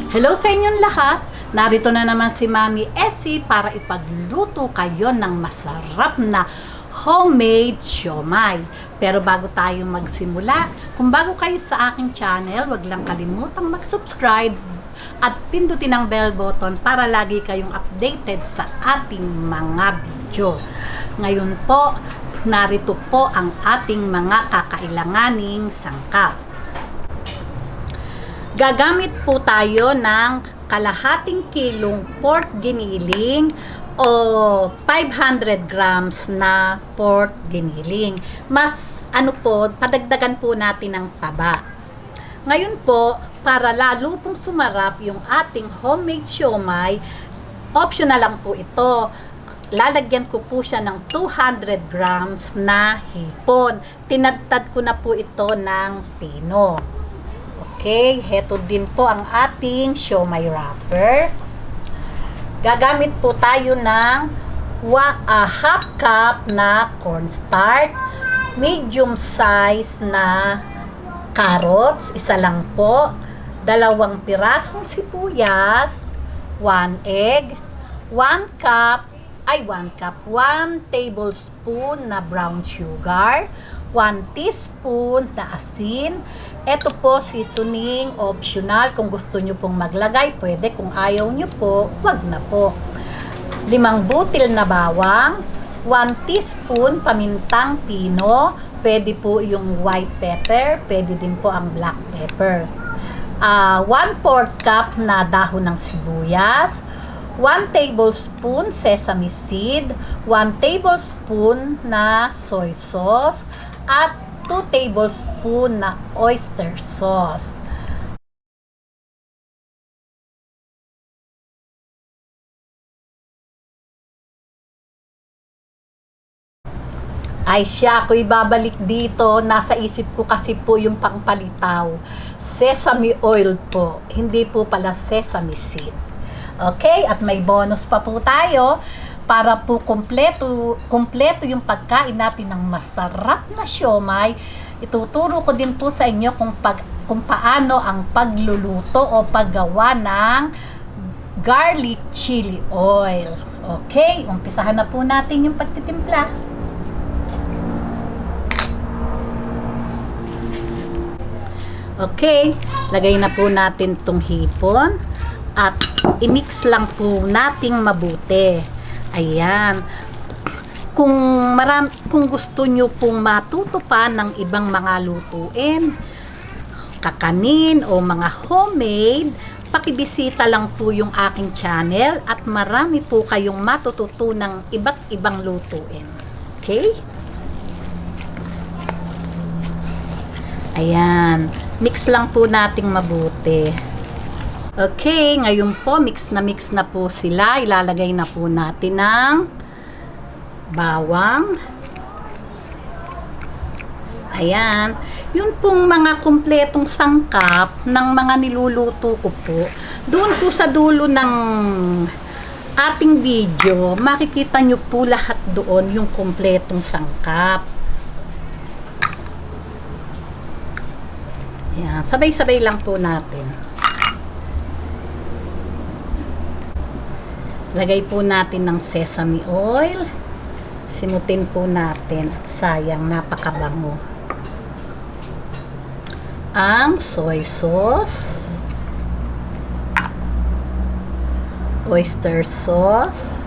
Hello sa inyong lahat! Narito na naman si Mami Essie para ipagluto kayo ng masarap na homemade siomai. Pero bago tayo magsimula, kung bago kayo sa aking channel, wag lang kalimutang mag-subscribe at pindutin ang bell button para lagi kayong updated sa ating mga video. Ngayon po, narito po ang ating mga kakailanganing sangkap. Gagamit po tayo ng kalahating kilong pork giniling o 500 grams na pork giniling. Mas padagdagan po natin ng taba. Ngayon po, para lalo pong sumarap yung ating homemade siomai, optional lang po ito. Lalagyan ko po siya ng 200 grams na hipon. Tinadtad ko na po ito ng pino. Okay, heto din po ang ating siomai wrapper. Gagamit po tayo ng half cup na cornstarch, medium size na carrots, isa lang po, 2 pirasong sibuyas, 1 egg, 1 tablespoon na brown sugar, 1 teaspoon na asin. Ito po, seasoning, optional. Kung gusto nyo pong maglagay, pwede. Kung ayaw nyo po, wag na po. 5 butil na bawang, 1 teaspoon pamintang pino, pwede po yung white pepper, pwede din po ang black pepper. 1/4 cup na dahon ng sibuyas, 1 tablespoon sesame seed, 1 tablespoon na soy sauce, at 2 tablespoon na oyster sauce. Ay siya, ako'y babalik dito. Nasa isip ko kasi po yung pangpalitaw. Sesame oil po, hindi po pala sesame seed. Okay, at may bonus pa po tayo. Para po kompleto yung pagkain natin ng masarap na siomai, ituturo ko din po sa inyo kung paano ang pagluluto o paggawa ng garlic chili oil. Okay, umpisahan na po natin yung pagtitimpla. Okay, lagay na po natin tong hipon at i-mix lang po nating mabuti. Ayan. Kung gusto nyo pong matuto pa ng ibang mga lutuin, kakanin o mga homemade, pakibisita lang po yung aking channel at marami po kayong matututo ng iba't ibang lutuin. Okay? Ayan. Mix lang po nating mabuti. Okay, ngayon po mix na po sila. Ilalagay na po natin ng bawang. Ayan. Yun pong mga kumpletong sangkap ng mga niluluto ko po. Doon po sa dulo ng ating video, makikita nyo po lahat doon yung kumpletong sangkap. Ayan. Sabay-sabay lang po natin. Lagay po natin ng sesame oil. Simutin po natin at sayang, napakabango. Ang soy sauce, oyster sauce,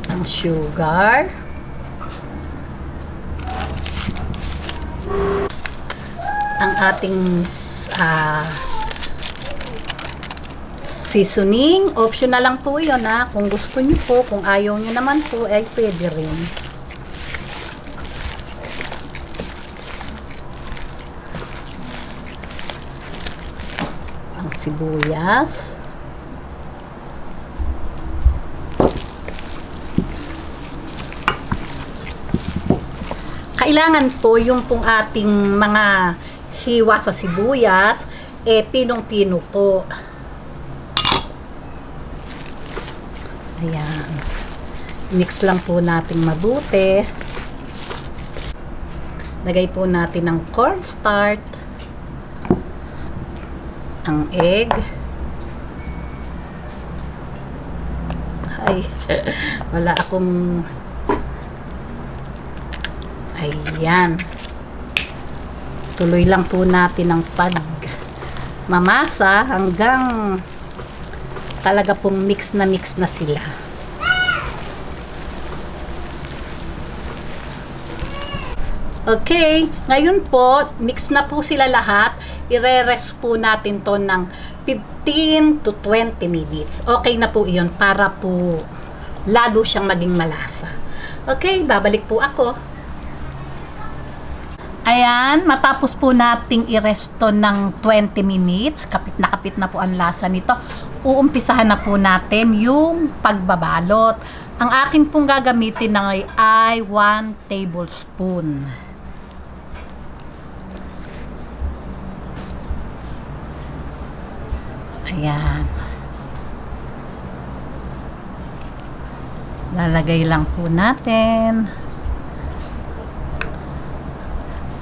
ang sugar, ang ating seasoning, optional lang po yun ha. Kung gusto nyo po, kung ayaw nyo naman po, ay pwede rin. Ang sibuyas. Kailangan po yung pong ating mga hiwa sa sibuyas, pinong-pino po. Ayan. Mix lang po natin mabuti. Lagay po natin ang cornstarch, ang egg. Ay, wala akong... Ayan. Tuloy lang po natin ang mamasa hanggang talaga pong mix na sila. Okay, ngayon po, mix na po sila lahat. Ire-rest po natin to ng 15 to 20 minutes. Okay na po iyon para po lalo siyang maging malasa. Okay, babalik po ako. Ayan, matapos po nating i-rest to ng 20 minutes. Kapit na po ang lasa nito. Uumpisahan na po natin yung pagbabalot. Ang akin pong gagamitin ay 1 tablespoon. Ayan. Lalagay lang po natin.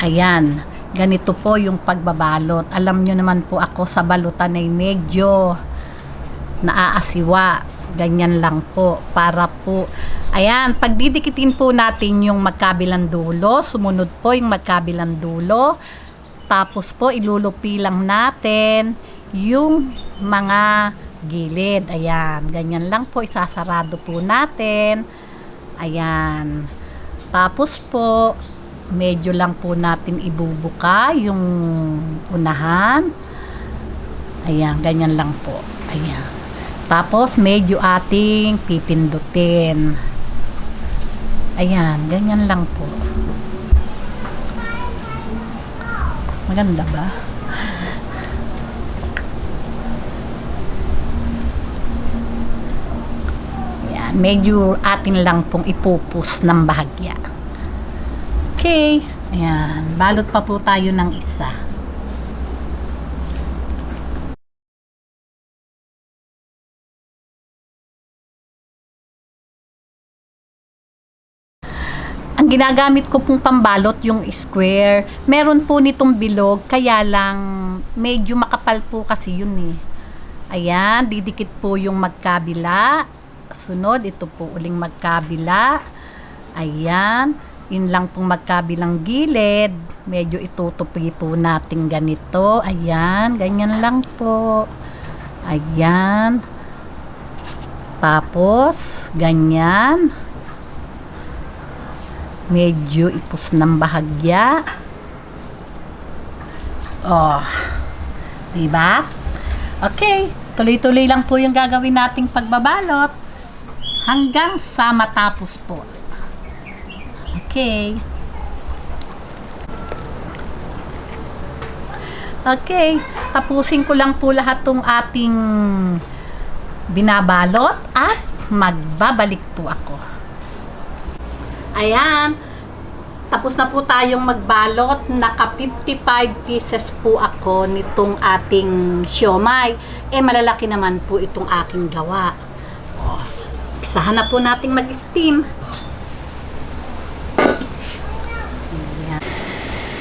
Ayan. Ganito po yung pagbabalot. Alam nyo naman po ako sa balutan ay medyo naaasiwa. Ganyan lang po. Para po. Ayan. Pagdidikitin po natin yung magkabilang dulo. Sumunod po yung magkabilang dulo. Tapos po ilulupi lang natin yung mga gilid. Ayan. Ganyan lang po. Isasarado po natin. Ayan. Tapos po, medyo lang po natin ibubuka yung unahan. Ayan. Ganyan lang po. Ayan. Tapos, medyo ating pipindutin. Ayan. Ganyan lang po. Maganda ba? Medyo atin lang pong ipupus ng bahagya. Okay. Ayan. Balot pa po tayo ng isa. Ang ginagamit ko pong pambalot yung square. Meron po nitong bilog, kaya lang medyo makapal po kasi yun eh. Ayan. Didikit po yung magkabila. Sunod, ito po uling magkabila. Ayan. Yun lang pong magkabilang gilid. Medyo itutupi po natin ganito. Ayan. Ganyan lang po. Ayan. Tapos, ganyan. Medyo ipus ng bahagya. Oh. Diba? Okay. Tuloy-tuloy lang po yung gagawin nating pagbabalot. Hanggang sa matapos po. Okay. Okay. Tapusin ko lang po lahat tong ating binabalot at magbabalik po ako. Ayan. Tapos na po tayong magbalot. Naka 55 pieces po ako nitong ating siomai. Malalaki naman po itong aking gawa. Isahan na po nating mag-steam. Ayan.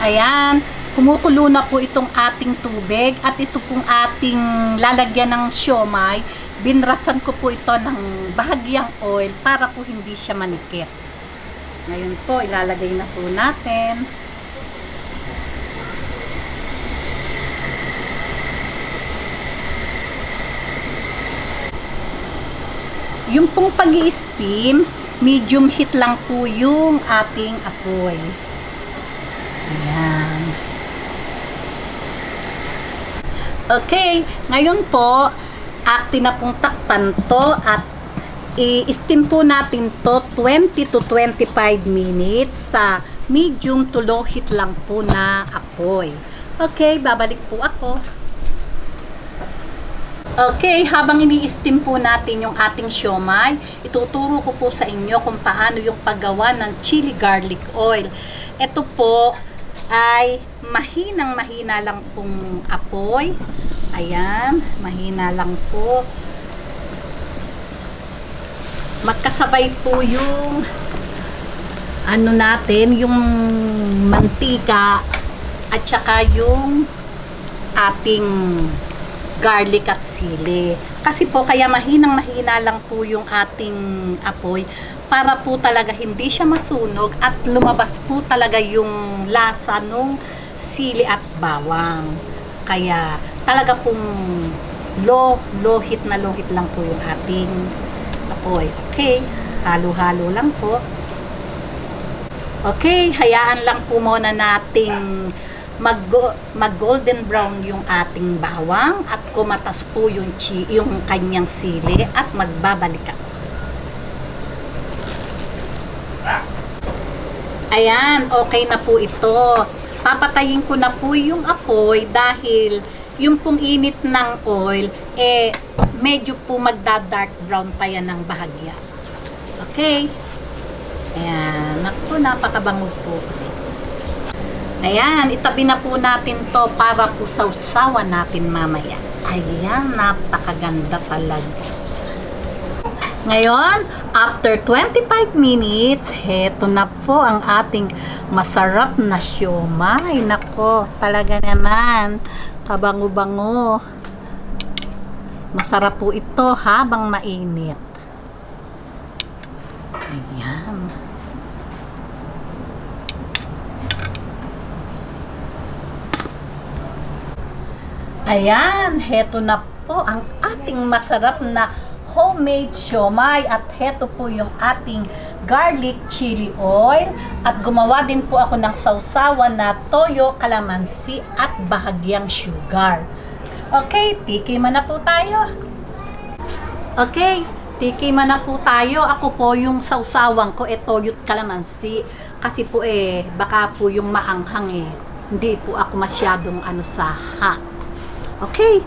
Ayan. Kumukulo na po itong ating tubig at ito pong ating lalagyan ng siomai. Binrasan ko po ito ng bahagyang oil para po hindi siya manikit. Ngayon po, ilalagay na po natin. Yung pong pag-i-steam, medium heat lang po yung ating apoy. Ayan. Okay, ngayon po, atin na pong takpan to at i-steam po natin to 20 to 25 minutes sa medium to low heat lang po na apoy. Okay, babalik po ako. Okay, habang ini-steam po natin yung ating siomai, ituturo ko po sa inyo kung paano yung paggawa ng chili garlic oil. Ito po ay mahina lang pong apoy. Ayan, mahina lang po. Magkasabay po yung ano natin, yung mantika at saka yung ating garlic at sili. Kasi po kaya mahina lang po yung ating apoy para po talaga hindi siya masunog at lumabas po talaga yung lasa nung sili at bawang. Kaya talaga pong low heat lang po yung ating apoy. Okay, halo-halo lang po. Okay, hayaan lang po muna nating mag golden brown yung ating bawang at kumatas po yung kanyang sili at magbabalik ako. Ayan, okay na po ito. Papatayin ko na po yung apoy dahil yung pong init ng oil, medyo po magda-dark brown pa yan ng bahagya. Okay? Ayan, naku, napakabango po. Ayan, itabi na po natin to para po sausawan natin mamaya. Ayan, napakaganda talaga. Ngayon, after 25 minutes, heto na po ang ating masarap na siomai. Nako, talaga naman, kabango-bango. Masarap po ito habang mainit. Ayan. Ayan, heto na po ang ating masarap na homemade siomai at heto po yung ating garlic chili oil at gumawa din po ako ng sausawan na toyo, kalamansi at bahagyang sugar. Okay, tikiman na po tayo. Okay, tikiman na po tayo. Ako po yung sausawan ko toyo at kalamansi kasi po baka po yung maanghang hindi po ako masyadong sa hot. Okay.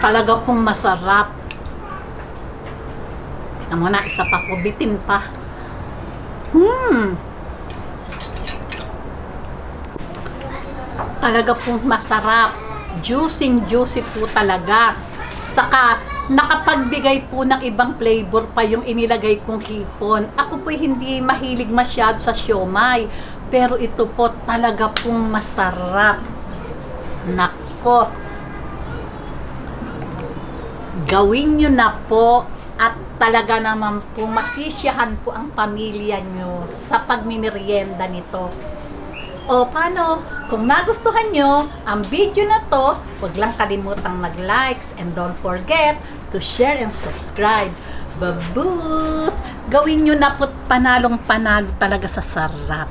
Talaga pong masarap. Tingnan mo na, isa pa po, bitin pa. Talaga pong masarap. Juicy po talaga. Saka, nakapagbigay po ng ibang flavor pa yung inilagay kong hipon. Ako po hindi mahilig masyado sa siomai. Pero ito po talaga pong masarap. Nako. Gawin nyo na po at talaga naman po masisiyahan po ang pamilya nyo sa pagmimerienda nito. O paano? Kung nagustuhan nyo ang video na to, huwag lang kalimutang mag-likes and don't forget to share and subscribe. Babuus! Gawin nyo na po panalong-panalo talaga sa sarap.